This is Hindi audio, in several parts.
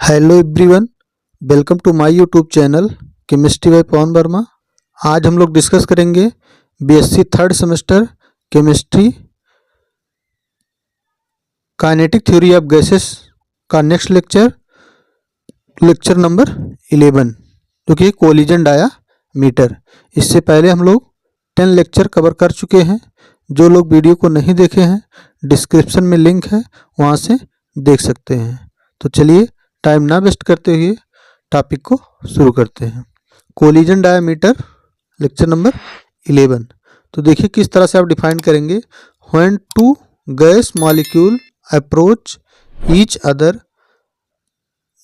Hello everyone, welcome to my YouTube channel chemistry by Pawan Verma. आज हम लोग डिस्कस करेंगे BSc third semester chemistry kinetic theory of gases का नेक्स्ट लेक्चर नंबर 11, जो कि कोलिजन डायामीटर। इससे पहले हम लोग 10 लेक्चर कवर कर चुके हैं। जो लोग वीडियो को नहीं देखे हैं, डिस्क्रिप्शन में लिंक है, वहाँ से देख सकते हैं। तो चलिए टाइम ना वेस्ट करते हुए टॉपिक को शुरू करते हैं। Collision diameter lecture number 11। तो देखिए किस तरह से आप डिफाइन करेंगे। When two gas molecule approach each other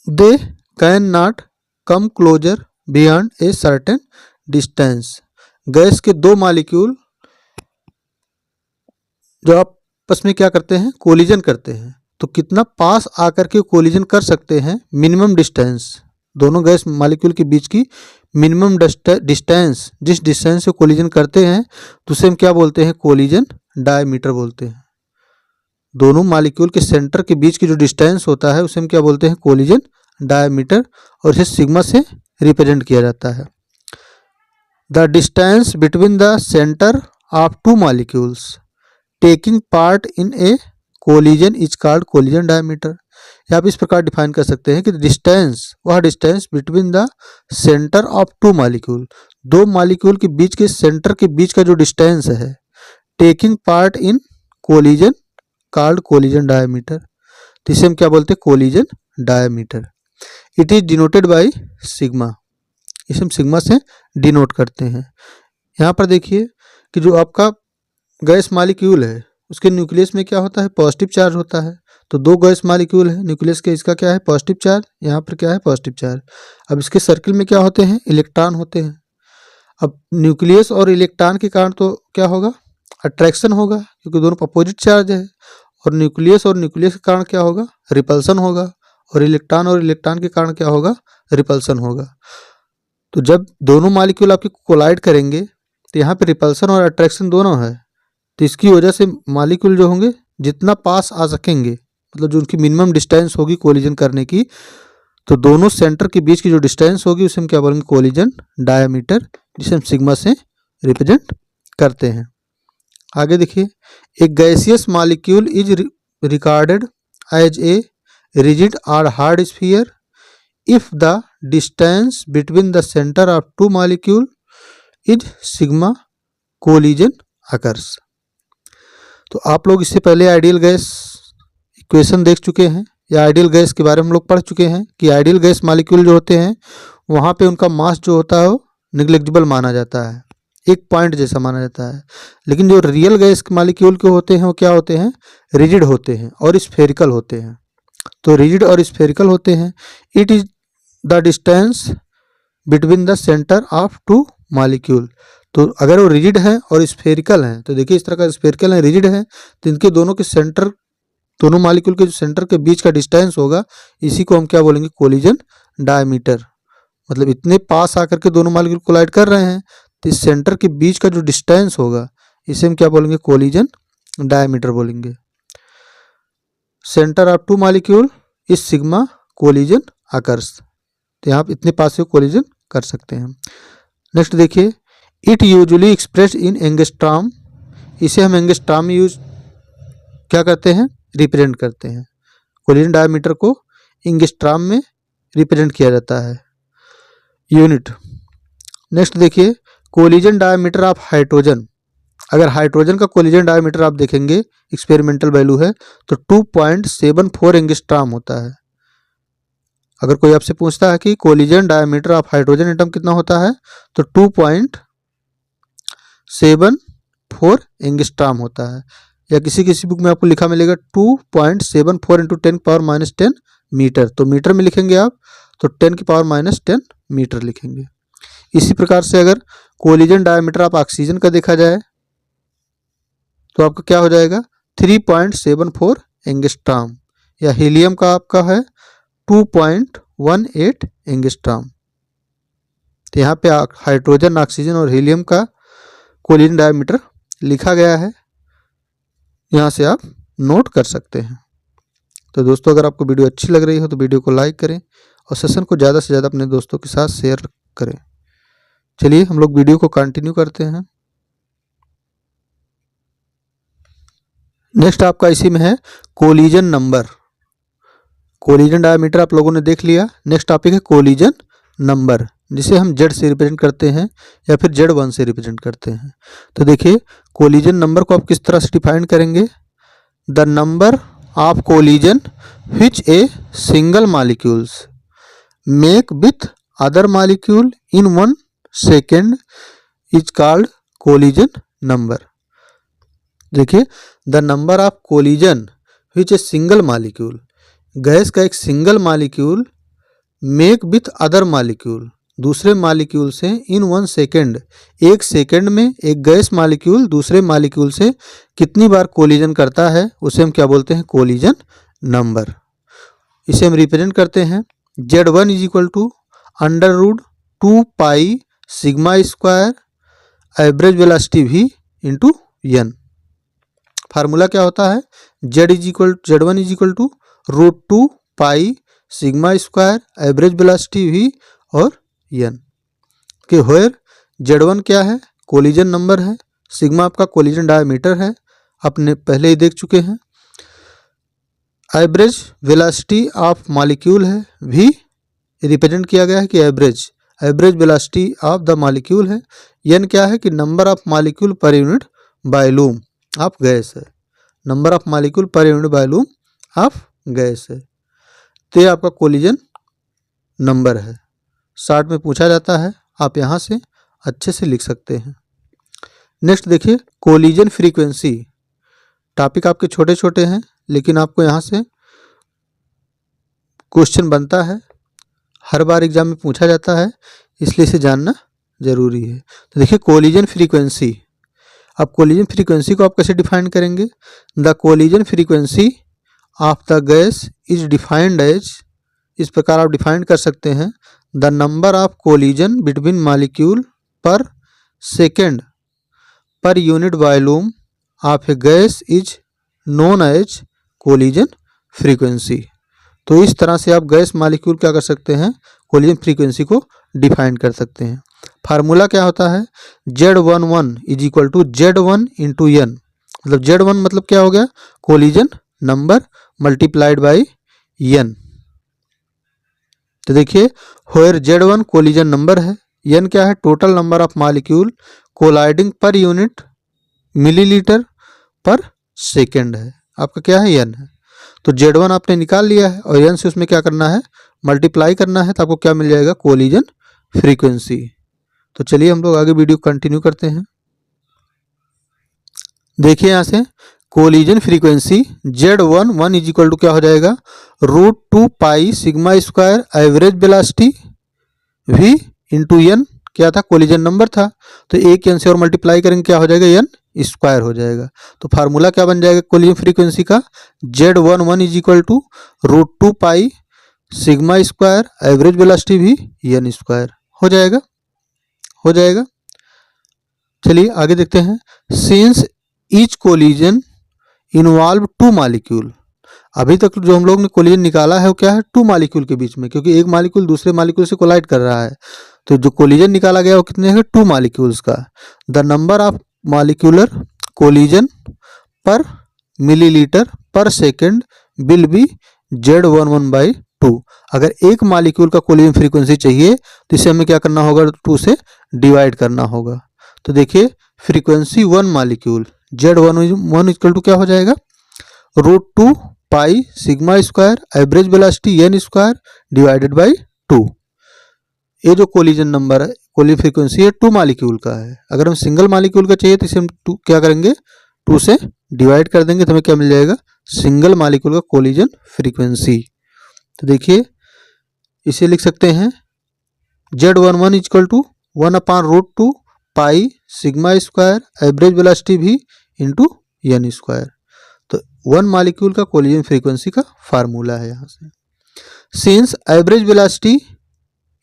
they can not come closer beyond a certain distance. Gas के दो मॉलिक्यूल जो आपस में क्या करते हैं, कोलिजन करते हैं, तो कितना पास आकर के कोलिजन कर सकते हैं। मिनिमम डिस्टेंस, दोनों गैस मॉलिक्यूल के बीच की मिनिमम डिस्टेंस, जिस डिस्टेंस से कोलिजन करते हैं तो उसे हम क्या बोलते हैं, कोलिजन डायमीटर बोलते हैं। दोनों मॉलिक्यूल के सेंटर के बीच की जो डिस्टेंस होता है उसे हम क्या बोलते हैं, कोलिजन डायमीटर, और इसे सिग्मा से रिप्रेजेंट किया जाता है। The distance between the centre of two molecules taking part in A collision is called collision diameter. या आप इस प्रकार डिफाइन कर सकते हैं कि डिस्टेंस, वह distance between the centre of two molecule, दो मॉलिक्यूल के बीच के सेंटर के बीच का जो डिस्टेंस है, taking part in collision called collision diameter. तो इसे हम क्या बोलते हैं, collision diameter. It is denoted by sigma, इसे हम सिग्मा से डिनोट करते हैं। यहाँ पर देखिए कि जो आपका गैस मॉलिक्यूल है उसके न्यूक्लियस में क्या होता है, पॉजिटिव चार्ज होता है। तो दो गैस मॉलिक्यूल है, न्यूक्लियस के इसका क्या है, पॉजिटिव चार्ज, यहाँ पर क्या है, पॉजिटिव चार्ज। अब इसके सर्किल में क्या होते हैं, इलेक्ट्रॉन होते हैं। अब न्यूक्लियस और इलेक्ट्रॉन के कारण तो क्या होगा, अट्रैक्शन होगा, क्योंकि दोनों अपोजिट चार्ज है। और न्यूक्लियस के कारण क्या होगा, रिपल्सन होगा। और इलेक्ट्रॉन के कारण क्या होगा, रिपल्सन होगा। तो जब दोनों मॉलिक्यूल आपके कोलाइड करेंगे तो यहाँ पे रिपल्सन और अट्रैक्शन दोनों है। तो इसकी वजह से मॉलिक्यूल जो होंगे जितना पास आ सकेंगे, मतलब जो उनकी मिनिमम डिस्टेंस होगी कोलिजन करने की, तो दोनों सेंटर के बीच की जो डिस्टेंस होगी उसे हम क्या बोलेंगे, कोलिजन डायमीटर, जिसे हम सिग्मा से रिप्रेजेंट करते हैं। आगे देखिए, एक gaseous molecule is regarded as a rigid और hard sphere if the distance between the centre of two molecule is sigma collision occurs. तो आप लोग इससे पहले आइडियल गैस इक्वेशन देख चुके हैं, या आइडियल गैस के बारे में हम लोग पढ़ चुके हैं कि आइडियल गैस मॉलिक्यूल जो होते हैं वहाँ पे उनका मास जो होता है वो निग्लेक्टेबल माना जाता है, एक पॉइंट जैसा माना जाता है। लेकिन जो रियल गैस मॉलिक्यूल के होते हैं वो क्या होते हैं, रिजिड होते हैं और स्फेरिकल होते हैं। तो रिजिड और स्फेरिकल होते हैं। It is the distance between the centre of two molecule. तो अगर वो रिजिड है और स्फेरिकल हैं, तो देखिए इस तरह का स्फेरिकल है, रिजिड है, तो इनके दोनों के सेंटर, दोनों मॉलिक्यूल के जो सेंटर के बीच का डिस्टेंस होगा, इसी को हम क्या बोलेंगे, कोलिजन डायमीटर। मतलब इतने पास आकर के दोनों मॉलिक्यूल कोलाइड कर रहे हैं, तो इस सेंटर के बीच का जो डिस्टेंस होगा इसे हम क्या बोलेंगे, कोलिजन डायमीटर बोलेंगे। Centre of two molecule is sigma collision occurs. तो यहाँ इतने पास से कोलिजन कर सकते हैं। नेक्स्ट देखिए, it usually express in angstrom. इसे हम एंगस्ट्रॉम में यूज क्या करते हैं, रिप्रेजेंट करते हैं। कोलिजन डायमीटर को एंगस्ट्रॉम में रिप्रेजेंट किया जाता है, यूनिट। नेक्स्ट देखिए, कोलिजन डायमीटर ऑफ हाइड्रोजन। अगर हाइड्रोजन का कोलिजन डायमीटर आप देखेंगे, एक्सपेरिमेंटल वैल्यू है, तो 2.74 एंगस्ट्रॉम होता है। अगर कोई आपसे पूछता है कि collision diameter of hydrogen atom कितना होता है, तो 2.74 एंगस्ट्रॉम होता है। या किसी बुक में आपको लिखा मिलेगा 2.74 × 10⁻⁻10 मीटर। तो मीटर में लिखेंगे आप तो 10⁻⁻10 मीटर लिखेंगे। इसी प्रकार से अगर कोलिजन डायमीटर ऑफ ऑक्सीजन का देखा जाए तो आपका क्या हो जाएगा, 3.74 एंगस्ट्रॉम। या हीलियम का आपका है 2.18 एंगस्ट्रॉम। तो यहाँ पे हाइड्रोजन, ऑक्सीजन और हीलियम का कोलिजन डायमीटर लिखा गया है, यहाँ से आप नोट कर सकते हैं। तो दोस्तों अगर आपको वीडियो अच्छी लग रही हो तो वीडियो को लाइक करें और सेशन को ज़्यादा से ज़्यादा अपने दोस्तों के साथ शेयर करें। चलिए हम लोग वीडियो को कंटिन्यू करते हैं। नेक्स्ट आपका इसी में है कोलिजन नंबर। कोलिजन डायमीटर आप लोगों ने देख लिया। नेक्स्ट टॉपिक है कोलिजन नंबर, जिसे हम जेड से रिप्रेजेंट करते हैं या फिर Z1 से रिप्रेजेंट करते हैं। तो देखिए कोलिजन नंबर को आप किस तरह से डिफाइन करेंगे। The number of collision which a single molecules make with other molecule in 1 second is called collision number। देखिए the number of collision which a single molecule, gas का एक single molecule make with other molecule, दूसरे मॉलिक्यूल से इन 1 सेकेंड, 1 सेकेंड में एक गैस मॉलिक्यूल दूसरे मॉलिक्यूल से कितनी बार कोलिजन करता है उसे हम क्या बोलते हैं, कोलिजन नंबर। इसे हम रिप्रेजेंट करते हैं Z1 is equal to √2 pi sigma square average velocity V into N। Formula क्या होता है, Z1 is equal to √2 pi sigma square average velocity V और N के होयर Z1 क्या है, कोलिजन नंबर है, सिग्मा आपका कोलिजन डायमीटर है, आपने पहले ही देख चुके हैं। एवरेज वेलोसिटी ऑफ मॉलिक्यूल है, V रिप्रेजेंट किया गया है कि average velocity of the molecule है। N क्या है कि number of molecule per unit volume of gas है, number of molecule per unit volume of gas है। तो ये आपका कोलिजन नंबर है, शॉर्ट में पूछा जाता है, आप यहाँ से अच्छे से लिख सकते हैं। नेक्स्ट देखिए कोलिजन फ्रीक्वेंसी। टॉपिक आपके छोटे छोटे हैं लेकिन आपको यहाँ से क्वेश्चन बनता है, हर बार एग्जाम में पूछा जाता है, इसलिए इसे जानना जरूरी है। तो देखिए कोलिजन फ्रीक्वेंसी, अब कोलिजन फ्रीक्वेंसी को आप कैसे डिफाइन करेंगे। The collision frequency of the gas is defined as, इस प्रकार आप डिफाइन कर सकते हैं, the number of collision between molecule per second per unit volume of a gas is known as collision frequency. तो इस तरह से आप गैस मॉलिक्यूल क्या कर सकते हैं, कोलिजन फ्रीक्वेंसी को डिफाइन कर सकते हैं। फार्मूला क्या होता है, Z11 is equal to Z1 into N, मतलब Z1 मतलब क्या हो गया, collision number multiplied by N। तो देखिए होयर Z1 कोलिजन नंबर है, N क्या है, total number of molecule colliding per unit millilitre per second है, आपका क्या है, N है। तो Z1 आपने निकाल लिया है और N से उसमें क्या करना है, मल्टीप्लाई करना है, तो आपको क्या मिल जाएगा, कोलिजन फ्रीक्वेंसी। तो चलिए हम लोग आगे वीडियो कंटिन्यू करते हैं। देखिए यहाँ से collision frequency Z11 is equal to क्या हो जाएगा, √2 pi sigma square average velocity V into N, क्या था, कोलिजन नंबर था, तो एक N से और मल्टीप्लाई करेंगे क्या हो जाएगा, N स्क्वायर हो जाएगा। तो फार्मूला क्या बन जाएगा कोलिजन फ्रीक्वेंसी का, Z11 is equal to √2 pi sigma square average velocity V N square हो जाएगा। चलिए आगे देखते हैं। Since each collision involve 2 molecule, अभी तक जो हम लोग ने कोलिजन निकाला है वो क्या है, 2 मॉलिक्यूल के बीच में, क्योंकि एक मॉलिक्यूल दूसरे मॉलिक्यूल से कोलाइड कर रहा है, तो जो कोलिजन निकाला गया वो कितने है, 2 मॉलिक्यूल्स का। The number of molecular collision per millilitre per second will be Z11/2। अगर एक मॉलिक्यूल का कोलिजन फ्रीक्वेंसी चाहिए तो इसे हमें क्या करना होगा, 2 से डिवाइड करना होगा। तो देखिए frequency 1 molecule Z11 equal to क्या हो जाएगा, √2 pi sigma square average velocity N square divided by 2। ये जो कोलिजन नंबर है, कोलिजन फ्रीक्वेंसी है, 2 मॉलिक्यूल का है। अगर हम सिंगल मॉलिक्यूल का चाहिए तो इसे हम क्या करेंगे, 2 से डिवाइड कर देंगे, तो हमें क्या मिल जाएगा, सिंगल मॉलिक्यूल का कोलिजन फ्रीक्वेंसी। तो देखिए इसे लिख सकते हैं Z11 equal to 1/√2 pi sigma square average velocity V into N square. तो 1 मॉलिक्यूल का कोलिजन फ्रीक्वेंसी का फार्मूला है यहाँ से। Since average velocity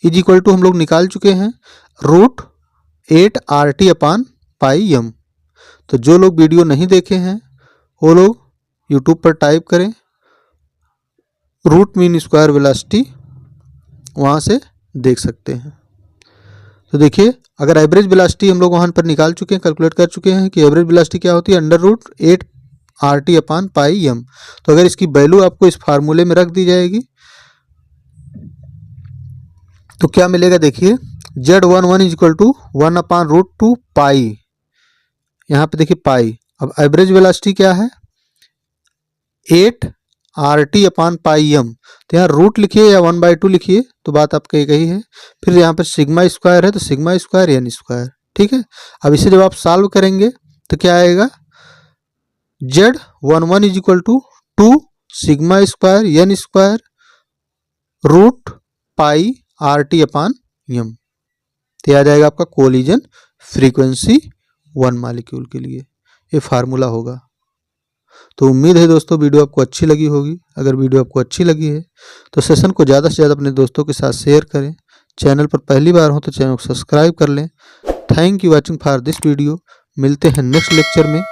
is equal to हम लोग निकाल चुके हैं √8 RT/πm। तो जो लोग वीडियो नहीं देखे हैं वो लोग यूट्यूब पर टाइप करें रूट मीन स्क्वायर वेलोसिटी वहाँ से देख सकते हैं। तो देखिए, अगर एवरेज वेलोसिटी हम लोग वहाँ पर निकाल चुके हैं, कैलकुलेट कर चुके हैं कि एवरेज वेलोसिटी क्या होती है, √8 RT अपान पाई m। तो अगर इसकी वैल्यू आपको इस फार्मूले में रख दी जाएगी तो क्या मिलेगा, देखिए Z11 इक्वल टू 1 अपान √2 पाई, यहाँ पे देखिए पाई। अब एवरेज वेलोसिटी क्या है, 8 RT अपान पाई m। तो यहाँ रूट लिखिए या 1/2 लिखिए तो बात आपका एक ही है। फिर यहाँ पर सिग्मा स्क्वायर है तो सिग्मा स्क्वायर n स्क्वायर, ठीक है। अब इसे जब आप सॉल्व करेंगे तो क्या आएगा, Z11 is equal to 2 sigma square n square root pi RT upon m। तो आ जाएगा आपका कोलिजन फ्रीक्वेंसी 1 मॉलिक्यूल के लिए, ये फार्मूला होगा। तो उम्मीद है दोस्तों वीडियो आपको अच्छी लगी होगी। अगर वीडियो आपको अच्छी लगी है तो सेशन को ज़्यादा से ज़्यादा अपने दोस्तों के साथ शेयर करें। चैनल पर पहली बार हो तो चैनल को सब्सक्राइब कर लें। Thank you watching for this video. मिलते हैं नेक्स्ट लेक्चर में।